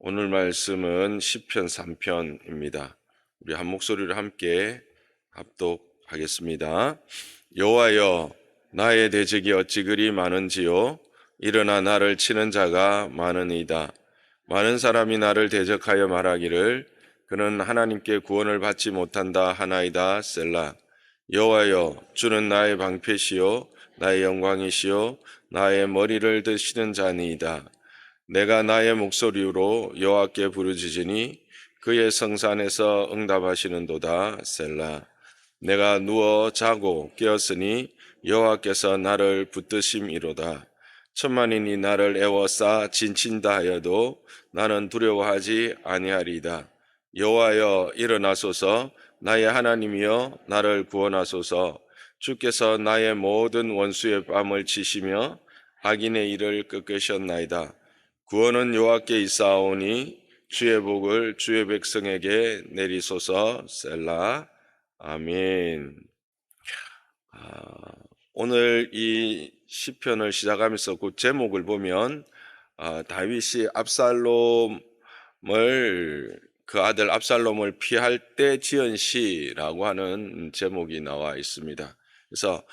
오늘 말씀은 시편 3편입니다. 우리 한 목소리로 함께 합독하겠습니다. 여호와여, 나의 대적이 어찌 그리 많은지요. 일어나 나를 치는 자가 많으니이다. 많은 사람이 나를 대적하여 말하기를 그는 하나님께 구원을 받지 못한다 하나이다. 셀라. 여호와여, 주는 나의 방패시요 나의 영광이시요 나의 머리를 드시는 자니이다. 내가 나의 목소리로 여호와께 부르짖으니 그의 성산에서 응답하시는도다. 셀라. 내가 누워 자고 깨었으니 여호와께서 나를 붙드심이로다. 천만인이 나를 애워싸 진친다 하여도 나는 두려워하지 아니하리이다. 여호와여, 일어나소서. 나의 하나님이여, 나를 구원하소서. 주께서 나의 모든 원수의 뺨을 치시며 악인의 일을 꺾으셨나이다. 구원은 여호와께 있사오니 주의 복을 주의 백성에게 내리소서. 셀라. 아멘. 오늘 이 시편을 시작하면서 그 제목을 보면 다윗이 그 아들 압살롬을 피할 때 지은 시라고 하는 제목이 나와 있습니다. 그래서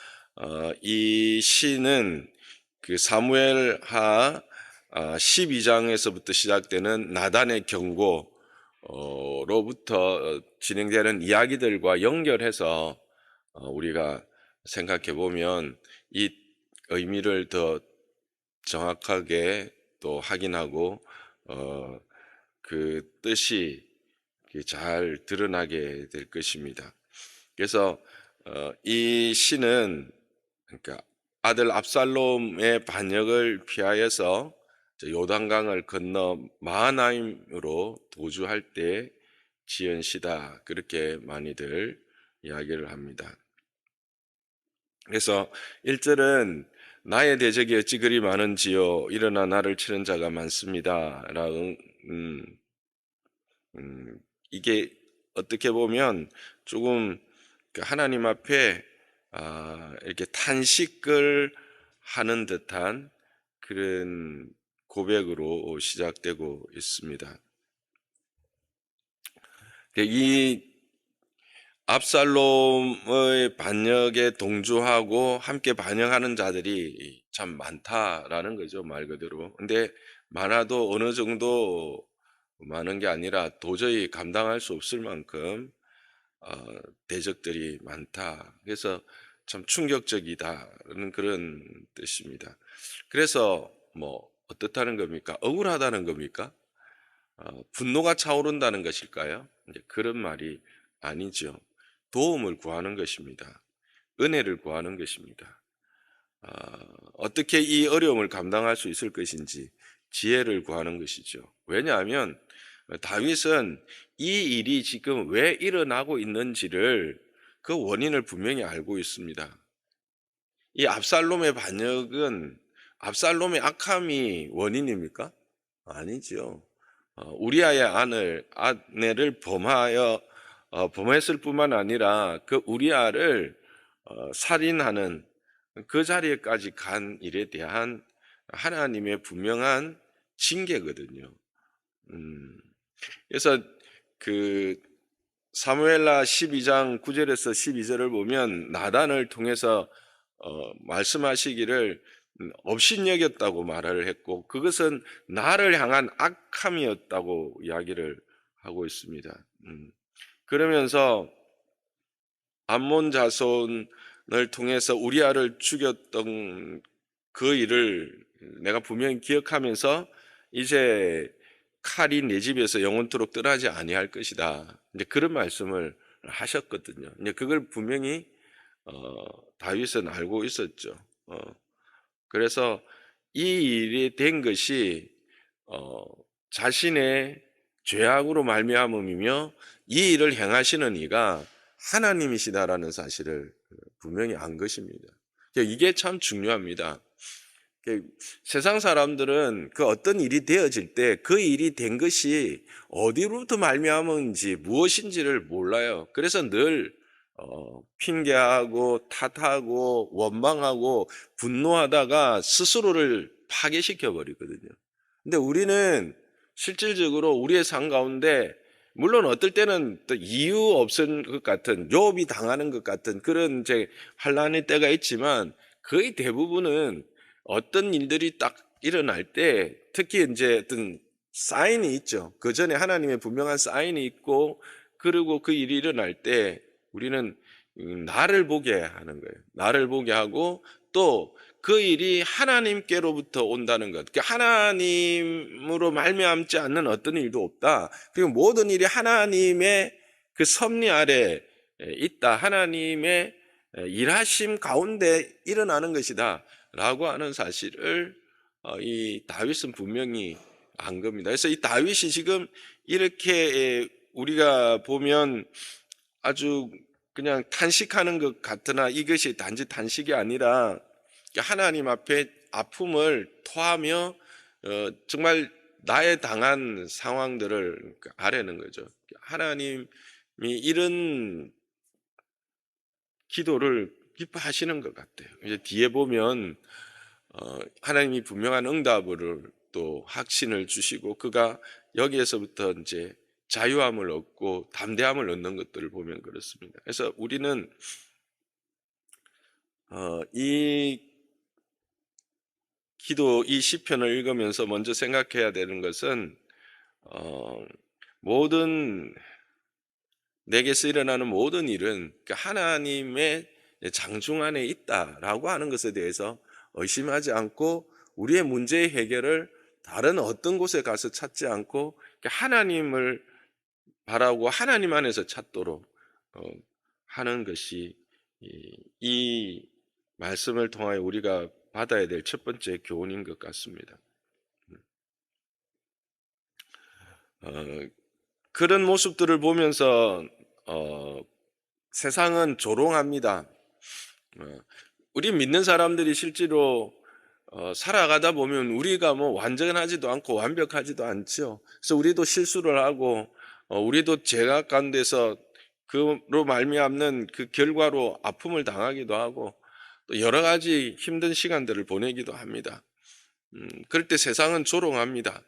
이 시는 그 사무엘하 12장에서부터 시작되는 나단의 경고로부터 진행되는 이야기들과 연결해서 우리가 생각해 보면 이 의미를 더 정확하게 또 확인하고 그 뜻이 잘 드러나게 될 것입니다. 그래서 이 시는 그러니까 아들 압살롬의 반역을 피하여서 요단강을 건너 마하나임으로 도주할 때 지은 시다, 그렇게 많이들 이야기를 합니다. 그래서 1절은 나의 대적이 어찌 그리 많은지요. 일어나 나를 치는 자가 많습니다. 라는 이게 어떻게 보면 조금 하나님 앞에 이렇게 탄식을 하는 듯한 그런 고백으로 시작되고 있습니다. 이 압살롬의 반역에 동조하고 함께 반역하는 자들이 참 많다라는 거죠, 말 그대로. 근데 많아도 어느 정도 많은 게 아니라 도저히 감당할 수 없을 만큼 대적들이 많다. 그래서 참 충격적이다라는 그런 뜻입니다. 그래서 어떻다는 겁니까? 억울하다는 겁니까? 분노가 차오른다는 것일까요? 이제 그런 말이 아니죠. 도움을 구하는 것입니다. 은혜를 구하는 것입니다. 어떻게 이 어려움을 감당할 수 있을 것인지 지혜를 구하는 것이죠. 왜냐하면 다윗은 이 일이 지금 왜 일어나고 있는지를 그 원인을 분명히 알고 있습니다. 이 압살롬의 반역은 압살롬의 악함이 원인입니까? 아니죠. 우리아의 아내를 범했을 뿐만 아니라 그 우리아를 살인하는 그 자리에까지 간 일에 대한 하나님의 분명한 징계거든요. 그래서 그 사무엘하 12장 9절에서 12절을 보면 나단을 통해서 말씀하시기를 업신여겼다고 말을 했고 그것은 나를 향한 악함이었다고 이야기를 하고 있습니다. 그러면서 암몬 자손을 통해서 우리아를 죽였던 그 일을 내가 분명히 기억하면서 이제 칼이 내 집에서 영원토록 떠나지 아니할 것이다. 이제 그런 말씀을 하셨거든요. 이제 그걸 분명히 다윗은 알고 있었죠. 그래서 이 일이 된 것이 자신의 죄악으로 말미암음이며 이 일을 행하시는 이가 하나님이시다라는 사실을 분명히 안 것입니다. 이게 참 중요합니다. 세상 사람들은 그 어떤 일이 되어질 때 그 일이 된 것이 어디로부터 말미암은지 무엇인지를 몰라요. 그래서 늘 핑계하고 탓하고 원망하고 분노하다가 스스로를 파괴시켜 버리거든요. 근데 우리는 실질적으로 우리의 삶 가운데 물론 어떨 때는 또 이유 없은 것 같은 욥이 당하는 것 같은 그런 이제 환란의 때가 있지만 거의 대부분은 어떤 일들이 딱 일어날 때 특히 이제 어떤 사인이 있죠. 그 전에 하나님의 분명한 사인이 있고 그리고 그 일이 일어날 때 우리는 나를 보게 하는 거예요. 나를 보게 하고 또 그 일이 하나님께로부터 온다는 것. 그러니까 하나님으로 말미암지 않는 어떤 일도 없다. 그리고 모든 일이 하나님의 그 섭리 아래 있다. 하나님의 일하심 가운데 일어나는 것이다. 라고 하는 사실을 이 다윗은 분명히 안 겁니다. 그래서 이 다윗이 지금 이렇게 우리가 보면 아주 그냥 탄식하는 것 같으나 이것이 단지 탄식이 아니라 하나님 앞에 아픔을 토하며 정말 나의 당한 상황들을 아뢰는 거죠. 하나님이 이런 기도를 기뻐하시는 것 같아요. 이제 뒤에 보면 하나님이 분명한 응답을 또 확신을 주시고 그가 여기에서부터 이제 자유함을 얻고 담대함을 얻는 것들을 보면 그렇습니다. 그래서 우리는 이 기도 이 시편을 읽으면서 먼저 생각해야 되는 것은 모든 내게서 일어나는 모든 일은 하나님의 장중 안에 있다라고 하는 것에 대해서 의심하지 않고 우리의 문제의 해결을 다른 어떤 곳에 가서 찾지 않고 하나님을 바라고 하나님 안에서 찾도록 하는 것이 이 말씀을 통하여 우리가 받아야 될 첫 번째 교훈인 것 같습니다. 그런 모습들을 보면서 세상은 조롱합니다. 우리 믿는 사람들이 실제로 살아가다 보면 우리가 뭐 완전하지도 않고 완벽하지도 않죠. 그래서 우리도 실수를 하고 우리도 죄악 가운데서 그로 말미암는 그 결과로 아픔을 당하기도 하고 또 여러 가지 힘든 시간들을 보내기도 합니다. 그럴 때 세상은 조롱합니다.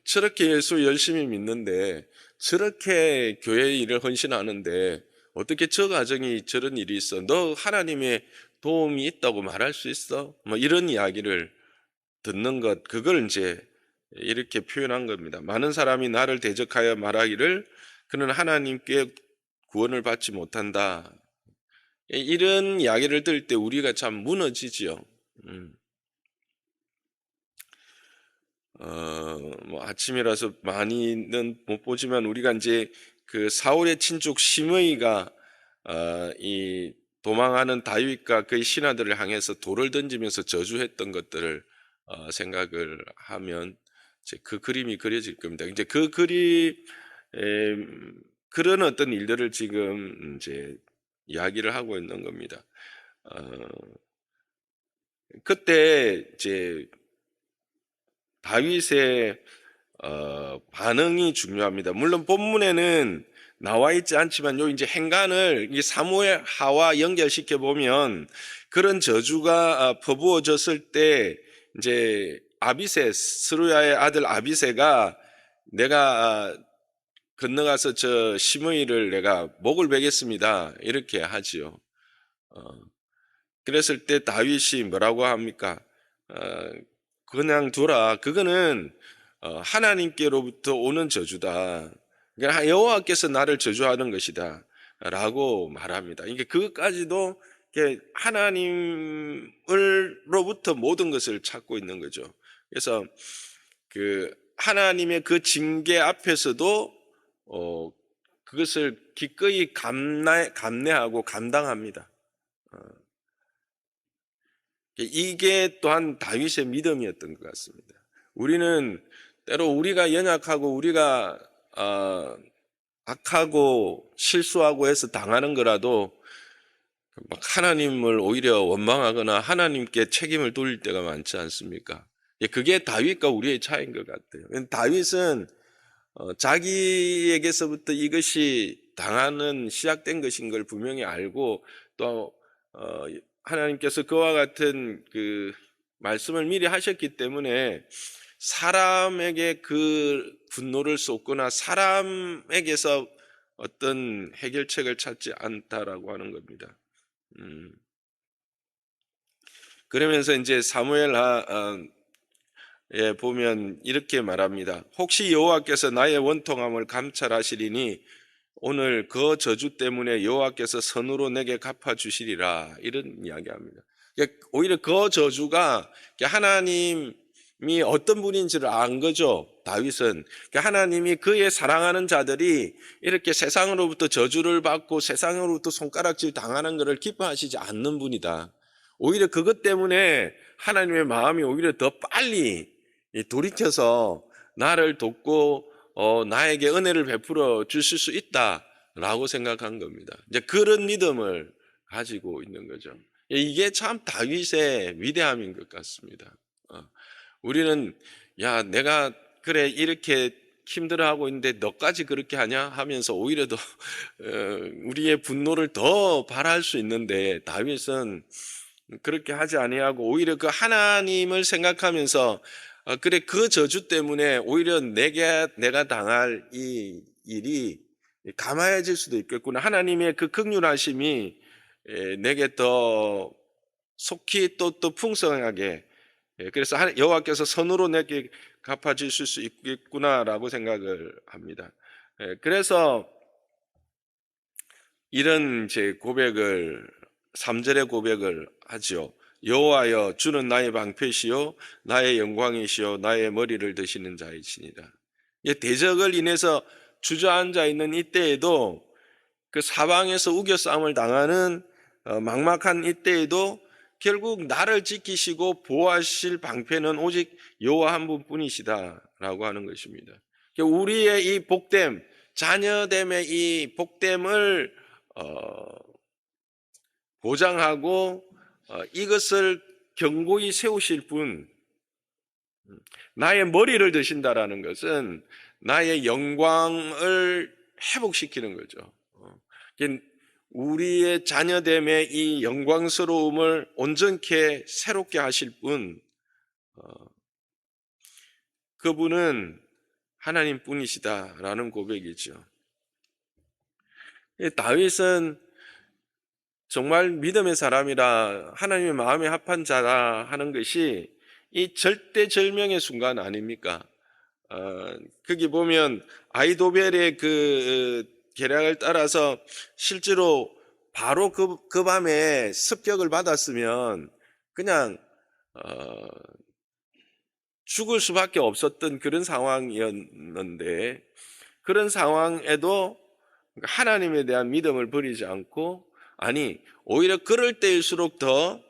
저렇게 예수 열심히 믿는데 저렇게 교회 일을 헌신하는데 어떻게 저 가정이 저런 일이 있어? 너 하나님의 도움이 있다고 말할 수 있어? 뭐 이런 이야기를 듣는 것, 그걸 이제 이렇게 표현한 겁니다. 많은 사람이 나를 대적하여 말하기를 그는 하나님께 구원을 받지 못한다. 이런 이야기를 들을 때 우리가 참 무너지지요. 뭐 아침이라서 많이는 못 보지만 우리가 이제 그 사울의 친족 시므이가 이 도망하는 다윗과 그의 신하들을 향해서 돌을 던지면서 저주했던 것들을 생각을 하면 이제 그 그림이 그려질 겁니다. 이제 그 그림 그런 어떤 일들을 지금 이제 이야기를 하고 있는 겁니다. 그때 이제 다윗의 반응이 중요합니다. 물론 본문에는 나와 있지 않지만 요 이제 행간을 이 사무엘 하와 연결시켜 보면 그런 저주가 퍼부어졌을 때 이제 아비새 스루야의 아들 아비새가 내가 건너가서 저 시므이를 내가 목을 베겠습니다. 이렇게 하지요. 그랬을 때 다윗이 뭐라고 합니까? 그냥 두라. 그거는 하나님께로부터 오는 저주다. 그러니까 여호와께서 나를 저주하는 것이다. 라고 말합니다. 이게 그것까지도 하나님으로부터 모든 것을 찾고 있는 거죠. 그래서 그 하나님의 그 징계 앞에서도 그것을 기꺼이 감내하고 감당합니다. 이게 또한 다윗의 믿음이었던 것 같습니다. 우리는 때로 우리가 연약하고 우리가 악하고 실수하고 해서 당하는 거라도 막 하나님을 오히려 원망하거나 하나님께 책임을 돌릴 때가 많지 않습니까? 그게 다윗과 우리의 차이인 것 같아요. 다윗은 자기에게서부터 이것이 당하는 시작된 것인 걸 분명히 알고 또 하나님께서 그와 같은 그 말씀을 미리 하셨기 때문에 사람에게 그 분노를 쏟거나 사람에게서 어떤 해결책을 찾지 않다라고 하는 겁니다. 음. 그러면서 이제 예, 보면 이렇게 말합니다. 혹시 여호와께서 나의 원통함을 감찰하시리니 오늘 그 저주 때문에 여호와께서 선으로 내게 갚아주시리라, 이런 이야기합니다. 그러니까 오히려 그 저주가 하나님이 어떤 분인지를 안 거죠. 다윗은 그러니까 하나님이 그의 사랑하는 자들이 이렇게 세상으로부터 저주를 받고 세상으로부터 손가락질 당하는 것을 기뻐하시지 않는 분이다. 오히려 그것 때문에 하나님의 마음이 오히려 더 빨리 돌이켜서 나를 돕고 나에게 은혜를 베풀어 주실 수 있다라고 생각한 겁니다. 이제 그런 믿음을 가지고 있는 거죠. 이게 참 다윗의 위대함인 것 같습니다. 우리는 야, 내가 그래 이렇게 힘들어하고 있는데 너까지 그렇게 하냐 하면서 오히려 더 우리의 분노를 더 발할 수 있는데, 다윗은 그렇게 하지 아니하고 오히려 그 하나님을 생각하면서 그래 그 저주 때문에 오히려 내가 당할 이 일이 감화해질 수도 있겠구나. 하나님의 그 긍휼하심이 내게 더 속히 또 풍성하게, 그래서 여호와께서 선으로 내게 갚아주실 수 있겠구나라고 생각을 합니다. 그래서 이런 제 고백을 3절의 고백을 하죠. 여호와여, 주는 나의 방패시요 나의 영광이시요 나의 머리를 드시는 자이시니라. 대적을 인해서 주저앉아 있는 이때에도, 그 사방에서 우겨 싸움을 당하는 막막한 이때에도 결국 나를 지키시고 보호하실 방패는 오직 여호와 한 분뿐이시다라고 하는 것입니다. 우리의 이 복됨, 자녀됨의 이 복됨을 보장하고 이것을 견고히 세우실 분, 나의 머리를 드신다라는 것은 나의 영광을 회복시키는 거죠. 우리의 자녀됨의 이 영광스러움을 온전케 새롭게 하실 분, 그분은 하나님 뿐이시다라는 고백이죠. 다윗은 정말 믿음의 사람이라 하나님의 마음에 합한 자라 하는 것이 이 절대절명의 순간 아닙니까? 거기 보면 아이도벨의 그 계략을 따라서 실제로 바로 그 밤에 습격을 받았으면 그냥 죽을 수밖에 없었던 그런 상황이었는데, 그런 상황에도 하나님에 대한 믿음을 버리지 않고, 아니 오히려 그럴 때일수록 더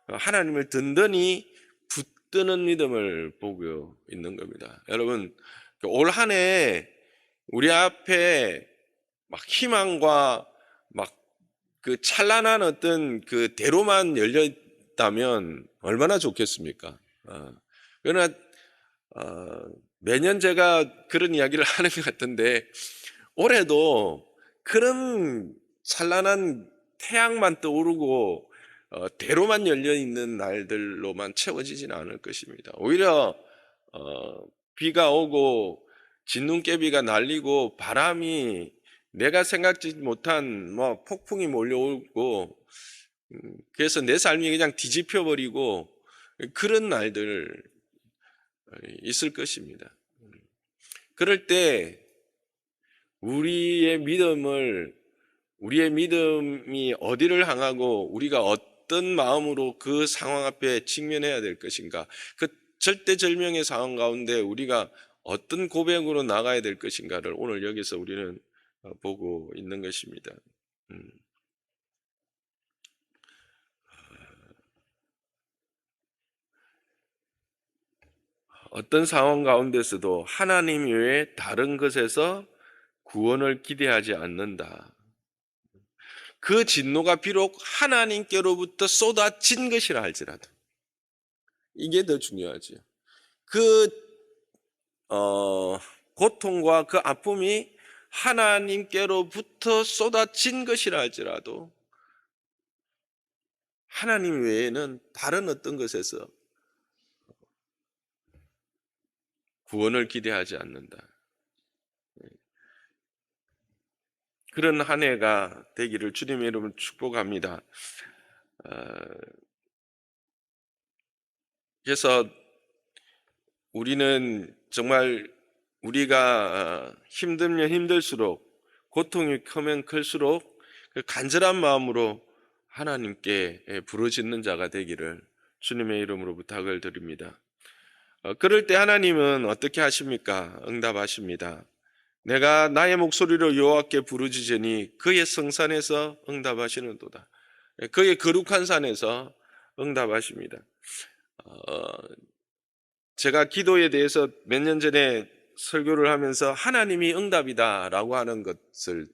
하나님을 든든히 붙드는 믿음을 보고 있는 겁니다. 여러분, 올 한 해 우리 앞에 막 희망과 막 그 찬란한 어떤 그 대로만 열려 있다면 얼마나 좋겠습니까? 그러나 매년 제가 그런 이야기를 하는 것 같은데, 올해도 그런 찬란한 태양만 떠오르고 대로만 열려 있는 날들로만 채워지지는 않을 것입니다. 오히려 비가 오고 진눈깨비가 날리고 바람이 내가 생각지 못한 폭풍이 몰려오고, 그래서 내 삶이 그냥 뒤집혀 버리고 그런 날들 있을 것입니다. 그럴 때 우리의 믿음이 어디를 향하고 우리가 어떤 마음으로 그 상황 앞에 직면해야 될 것인가, 그 절대절명의 상황 가운데 우리가 어떤 고백으로 나가야 될 것인가를 오늘 여기서 우리는 보고 있는 것입니다. 어떤 상황 가운데서도 하나님 외에 다른 것에서 구원을 기대하지 않는다. 그 진노가 비록 하나님께로부터 쏟아진 것이라 할지라도 이게 더 중요하죠. 그 고통과 그 아픔이 하나님께로부터 쏟아진 것이라 할지라도 하나님 외에는 다른 어떤 것에서 구원을 기대하지 않는다. 그런 한 해가 되기를 주님의 이름으로 축복합니다. 그래서 우리는 정말 우리가 힘들면 힘들수록, 고통이 크면 클수록 그 간절한 마음으로 하나님께 부르짖는 자가 되기를 주님의 이름으로 부탁을 드립니다. 그럴 때 하나님은 어떻게 하십니까? 응답하십니다. 내가 나의 목소리로 여호와께 부르짖으니 그의 성산에서 응답하시는도다. 그의 거룩한 산에서 응답하십니다. 제가 기도에 대해서 몇 년 전에 설교를 하면서 하나님이 응답이다라고 하는 것을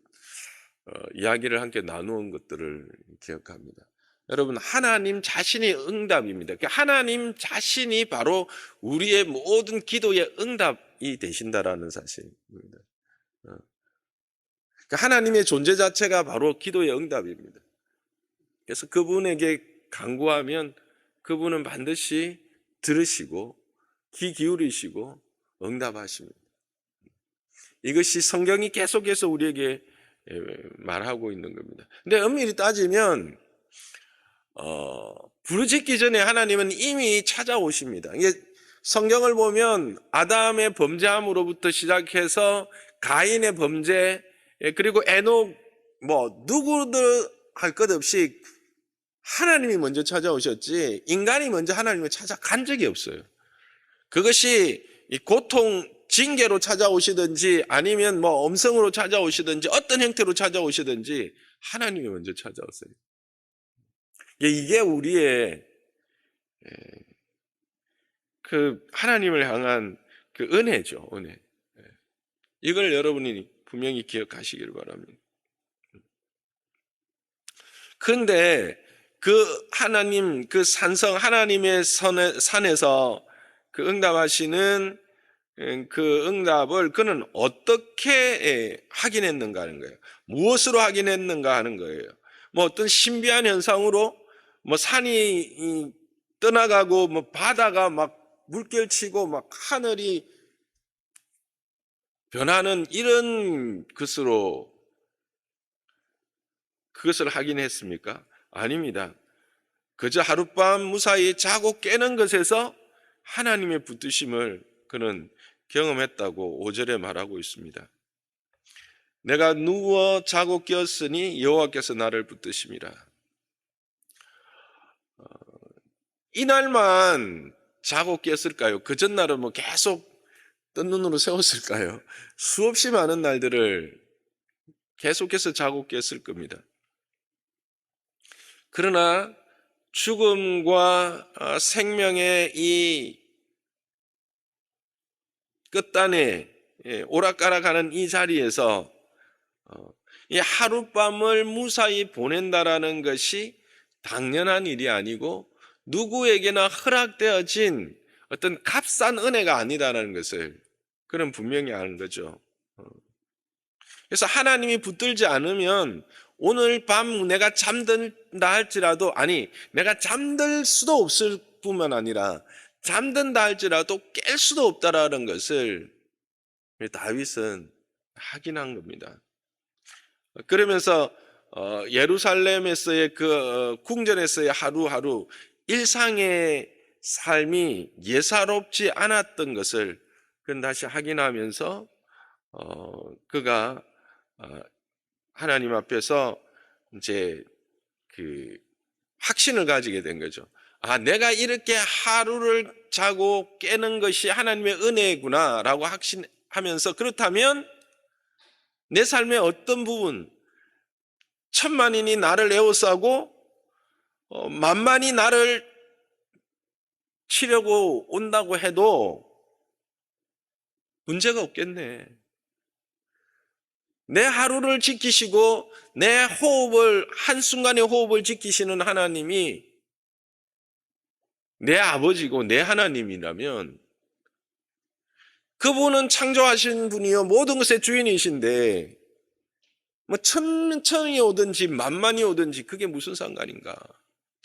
이야기를 함께 나누은 것들을 기억합니다. 여러분, 하나님 자신이 응답입니다. 하나님 자신이 바로 우리의 모든 기도의 응답이 되신다라는 사실입니다. 하나님의 존재 자체가 바로 기도의 응답입니다. 그래서 그분에게 간구하면 그분은 반드시 들으시고 귀 기울이시고 응답하십니다. 이것이 성경이 계속해서 우리에게 말하고 있는 겁니다. 근데 엄밀히 따지면 부르짖기 전에 하나님은 이미 찾아오십니다. 이게 성경을 보면 아담의 범죄함으로부터 시작해서 가인의 범죄, 그리고 에녹, 누구들 할 것 없이 하나님이 먼저 찾아오셨지 인간이 먼저 하나님을 찾아간 적이 없어요. 그것이 이 고통, 징계로 찾아오시든지 아니면 음성으로 찾아오시든지 어떤 형태로 찾아오시든지 하나님이 먼저 찾아왔어요. 이게 우리의 그 하나님을 향한 그 은혜죠, 은혜. 이걸 여러분이 분명히 기억하시길 바랍니다. 그런데 그 하나님, 그 산성 하나님의 산에서 그 응답하시는 그 응답을 그는 어떻게 확인했는가 하는 거예요. 무엇으로 확인했는가 하는 거예요. 어떤 신비한 현상으로 산이 떠나가고 바다가 막 물결치고 막 하늘이 변하는 이런 것으로 그것을 확인했습니까? 아닙니다. 그저 하룻밤 무사히 자고 깨는 것에서 하나님의 붙드심을 그는 경험했다고 5절에 말하고 있습니다. 내가 누워 자고 깨었으니 여호와께서 나를 붙드심이라. 이날만 자고 깼을까요? 그 전날은 계속 뜬 눈으로 세웠을까요? 수없이 많은 날들을 계속해서 자고 깼을 겁니다. 그러나 죽음과 생명의 이 끝단에 오락가락하는 이 자리에서 이 하룻밤을 무사히 보낸다라는 것이 당연한 일이 아니고 누구에게나 허락되어진 어떤 값싼 은혜가 아니다라는 것을 그는 분명히 아는 거죠. 그래서 하나님이 붙들지 않으면 오늘 밤 내가 잠든다 할지라도, 아니 내가 잠들 수도 없을 뿐만 아니라 잠든다 할지라도 깰 수도 없다라는 것을 다윗은 확인한 겁니다. 그러면서 예루살렘에서의 그 궁전에서의 하루하루 일상의 삶이 예사롭지 않았던 것을 그는 다시 확인하면서 그가 하나님 앞에서 이제 그 확신을 가지게 된 거죠. 내가 이렇게 하루를 자고 깨는 것이 하나님의 은혜구나라고 확신하면서, 그렇다면 내 삶의 어떤 부분, 천만인이 나를 에워싸고 만만이 나를 치려고 온다고 해도 문제가 없겠네. 내 하루를 지키시고 내 호흡을, 한순간의 호흡을 지키시는 하나님이 내 아버지고 내 하나님이라면 그분은 창조하신 분이요 모든 것의 주인이신데 천천히 오든지 만만히 오든지 그게 무슨 상관인가.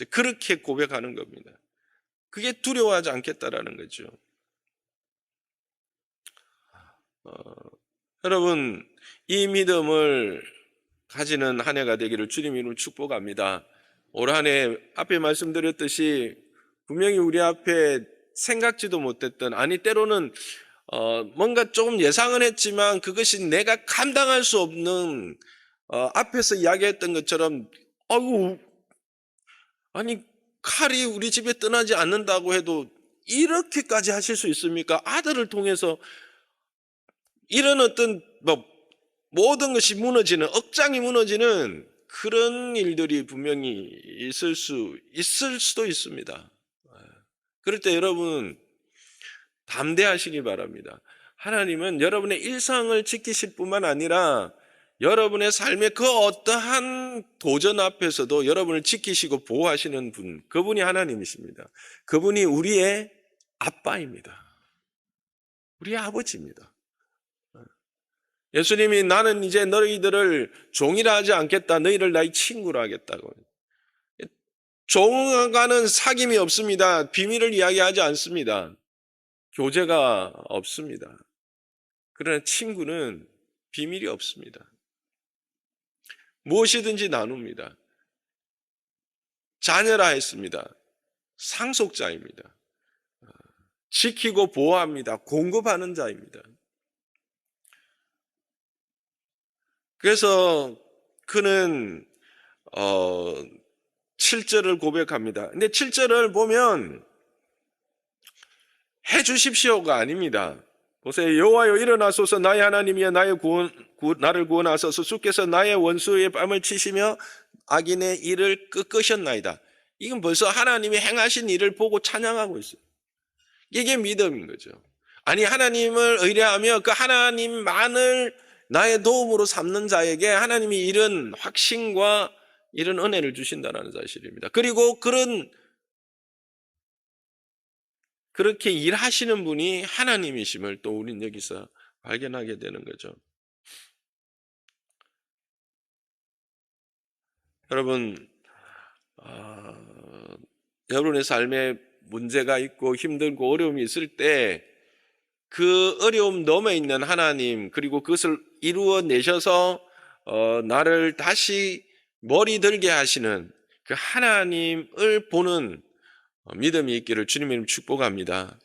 그렇게 고백하는 겁니다. 그게 두려워하지 않겠다라는 거죠. 어, 여러분, 이 믿음을 가지는 한 해가 되기를 주님 이름으로 축복합니다. 올 한 해 앞에 말씀드렸듯이 분명히 우리 앞에 생각지도 못했던, 아니 때로는 뭔가 조금 예상은 했지만 그것이 내가 감당할 수 없는, 앞에서 이야기했던 것처럼 아이고, 아니 칼이 우리 집에 떠나지 않는다고 해도 이렇게까지 하실 수 있습니까? 아들을 통해서 이런 어떤 모든 것이 무너지는, 억장이 무너지는 그런 일들이 분명히 있을 수도 있습니다. 그럴 때 여러분 담대하시기 바랍니다. 하나님은 여러분의 일상을 지키실 뿐만 아니라 여러분의 삶의 그 어떠한 도전 앞에서도 여러분을 지키시고 보호하시는 분, 그분이 하나님이십니다. 그분이 우리의 아빠입니다. 우리의 아버지입니다. 예수님이 나는 이제 너희들을 종이라 하지 않겠다. 너희를 나의 친구라 하겠다고. 종과는 사귐이 없습니다. 비밀을 이야기하지 않습니다. 교제가 없습니다. 그러나 친구는 비밀이 없습니다. 무엇이든지 나눕니다. 자녀라 했습니다. 상속자입니다. 지키고 보호합니다. 공급하는 자입니다. 그래서 그는 7절을 고백합니다. 근데 7절을 보면 해 주십시오가 아닙니다. 보세요. 여호와여 일어나소서 나의 하나님이여 나를 구원하소서 주께서 나의 원수의 뺨을 치시며 악인의 일을 꺾으셨나이다. 이건 벌써 하나님이 행하신 일을 보고 찬양하고 있어요. 이게 믿음인 거죠. 아니 하나님을 의뢰하며 그 하나님만을 나의 도움으로 삼는 자에게 하나님이 이런 확신과 이런 은혜를 주신다는 사실입니다. 그리고 그렇게 일하시는 분이 하나님이심을 또 우리는 여기서 발견하게 되는 거죠. 여러분, 여러분의 삶에 문제가 있고 힘들고 어려움이 있을 때 그 어려움 너머에 있는 하나님, 그리고 그것을 이루어내셔서 나를 다시 머리 들게 하시는 그 하나님을 보는 믿음이 있기를 주님의 이름 축복합니다.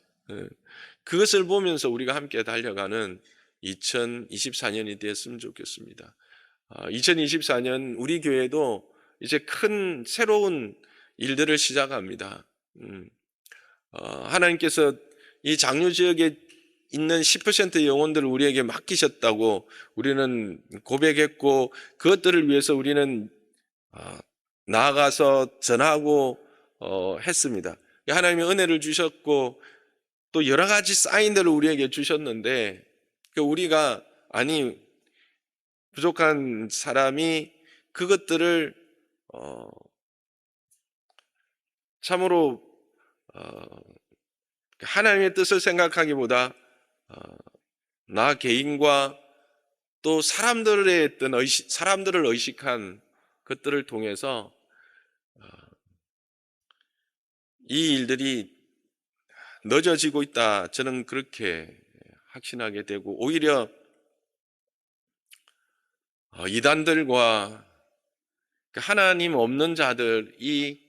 그것을 보면서 우리가 함께 달려가는 2024년이 되었으면 좋겠습니다. 2024년 우리 교회도 이제 큰 새로운 일들을 시작합니다. 하나님께서 이 장로 지역에 있는 10% 영혼들을 우리에게 맡기셨다고 우리는 고백했고, 그것들을 위해서 우리는 나아가서 전하고 했습니다. 하나님이 은혜를 주셨고 또 여러 가지 사인들을 우리에게 주셨는데, 우리가 부족한 사람이 그것들을 참으로 하나님의 뜻을 생각하기보다 나 개인과 또 사람들을 의식한 것들을 통해서 이 일들이 늦어지고 있다. 저는 그렇게 확신하게 되고, 오히려 이단들과 하나님 없는 자들이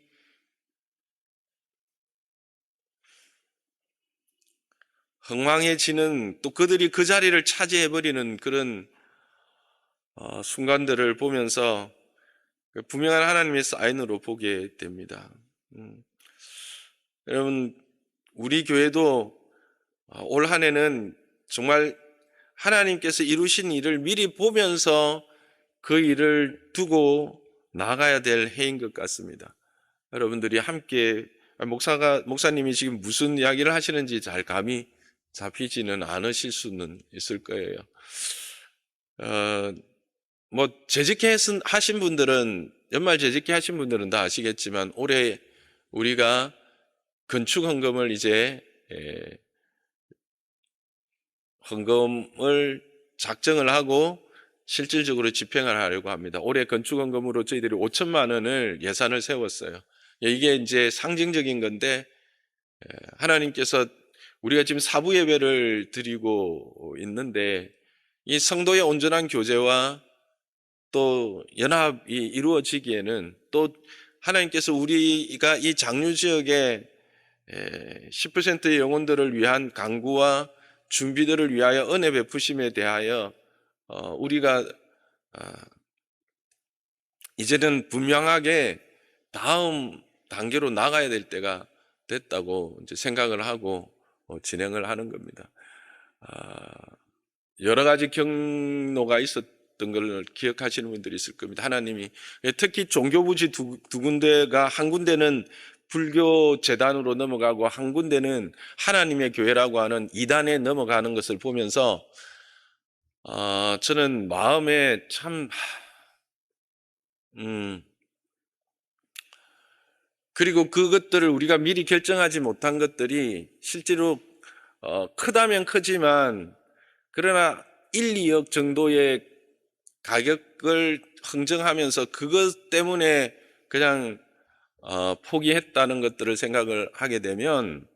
흥망해지는, 또 그들이 그 자리를 차지해버리는 그런 순간들을 보면서 분명한 하나님의 사인으로 보게 됩니다. 여러분, 우리 교회도 올 한 해는 정말 하나님께서 이루신 일을 미리 보면서 그 일을 두고 나가야 될 해인 것 같습니다. 여러분들이 함께, 목사님이 지금 무슨 이야기를 하시는지 잘 감이 잡히지는 않으실 수는 있을 거예요. 재직회 하신 분들은, 연말 재직회 하신 분들은 다 아시겠지만, 올해 우리가 건축 헌금을 이제 헌금을 작정을 하고 실질적으로 집행을 하려고 합니다. 올해 건축 헌금으로 저희들이 5천만 원을 예산을 세웠어요. 이게 이제 상징적인 건데, 하나님께서 우리가 지금 사부 예배를 드리고 있는데 이 성도의 온전한 교제와 또 연합이 이루어지기에는 또 하나님께서 우리가 이 장류 지역의 10%의 영혼들을 위한 강구와 준비들을 위하여 은혜 베푸심에 대하여 우리가 이제는 분명하게 다음 단계로 나가야 될 때가 됐다고 이제 생각을 하고 진행을 하는 겁니다. 여러 가지 경로가 있었던 걸 기억하시는 분들이 있을 겁니다. 하나님이 특히 종교부지 두 군데가, 한 군데는 불교 재단으로 넘어가고 한 군데는 하나님의 교회라고 하는 이단에 넘어가는 것을 보면서 저는 마음에 참 그리고 그것들을 우리가 미리 결정하지 못한 것들이 실제로 크다면 크지만 그러나 1, 2억 정도의 가격을 흥정하면서 그것 때문에 그냥 포기했다는 것들을 생각을 하게 되면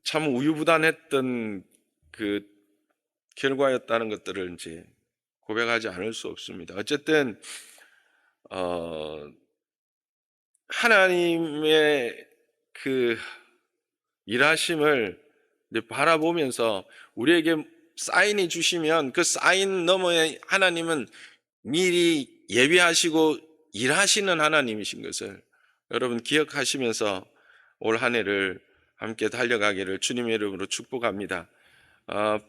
참 우유부단했던 그 결과였다는 것들을 이제 고백하지 않을 수 없습니다. 어쨌든 하나님의 그 일하심을 이제 바라보면서 우리에게 사인이 주시면 그 사인 너머에 하나님은 미리 예비하시고 일하시는 하나님이신 것을 여러분 기억하시면서 올 한 해를 함께 달려가기를 주님의 이름으로 축복합니다.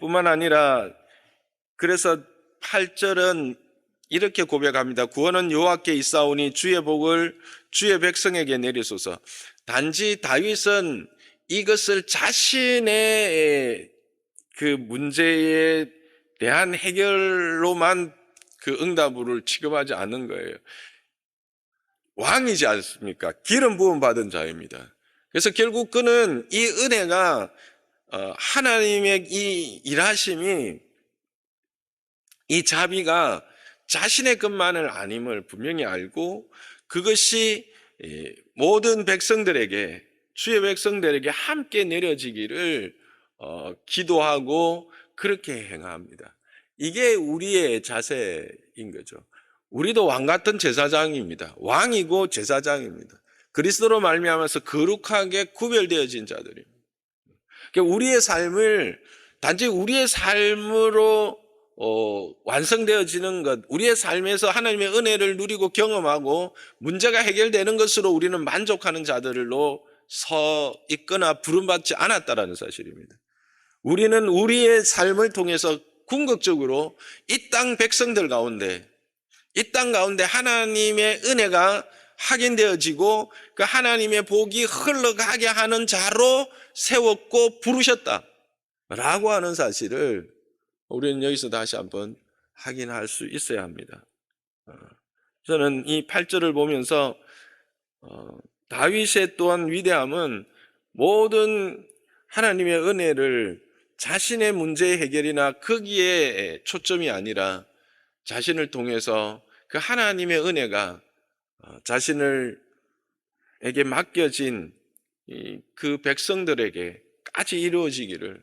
뿐만 아니라 그래서 8절은 이렇게 고백합니다. 구원은 여호와께 있사오니 주의 복을 주의 백성에게 내리소서. 단지 다윗은 이것을 자신의 그 문제에 대한 해결로만 그 응답을 취급하지 않는 거예요. 왕이지 않습니까? 기름 부음 받은 자입니다. 그래서 결국 그는 이 은혜가 하나님의 이 일하심이 이 자비가 자신의 것만을 아님을 분명히 알고 그것이 모든 백성들에게 주의 백성들에게 함께 내려지기를 기도하고 그렇게 행합니다. 이게 우리의 자세인 거죠. 우리도 왕 같은 제사장입니다. 왕이고 제사장입니다. 그리스도로 말미암아서 거룩하게 구별되어진 자들입니다. 그러니까 우리의 삶을 단지 우리의 삶으로 완성되어지는 것, 우리의 삶에서 하나님의 은혜를 누리고 경험하고 문제가 해결되는 것으로 우리는 만족하는 자들로 서 있거나 부름받지 않았다라는 사실입니다. 우리는 우리의 삶을 통해서 궁극적으로 이 땅 백성들 가운데, 이 땅 가운데 하나님의 은혜가 확인되어지고 그 하나님의 복이 흘러가게 하는 자로 세웠고 부르셨다라고 하는 사실을 우리는 여기서 다시 한번 확인할 수 있어야 합니다. 저는 이 8절을 보면서 다윗의 또한 위대함은 모든 하나님의 은혜를 자신의 문제 해결이나 거기에 초점이 아니라 자신을 통해서 그 하나님의 은혜가 자신에게 맡겨진 그 백성들에게까지 이루어지기를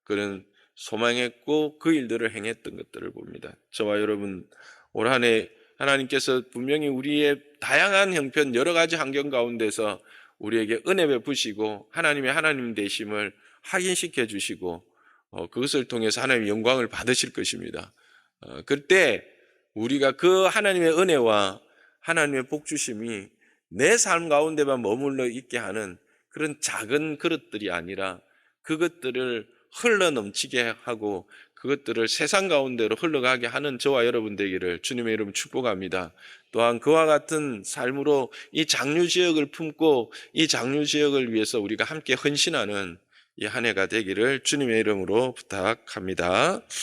그는 소망했고 그 일들을 행했던 것들을 봅니다. 저와 여러분 올 한 해 하나님께서 분명히 우리의 다양한 형편 여러 가지 환경 가운데서 우리에게 은혜 베푸시고 하나님의 하나님 되심을 확인시켜 주시고 그것을 통해서 하나님의 영광을 받으실 것입니다. 그때 우리가 그 하나님의 은혜와 하나님의 복주심이 내 삶 가운데만 머물러 있게 하는 그런 작은 그릇들이 아니라 그것들을 흘러 넘치게 하고 그것들을 세상 가운데로 흘러가게 하는 저와 여러분 되기를 주님의 이름 축복합니다. 또한 그와 같은 삶으로 이 장류 지역을 품고 이 장류 지역을 위해서 우리가 함께 헌신하는 이 한 해가 되기를 주님의 이름으로 부탁합니다.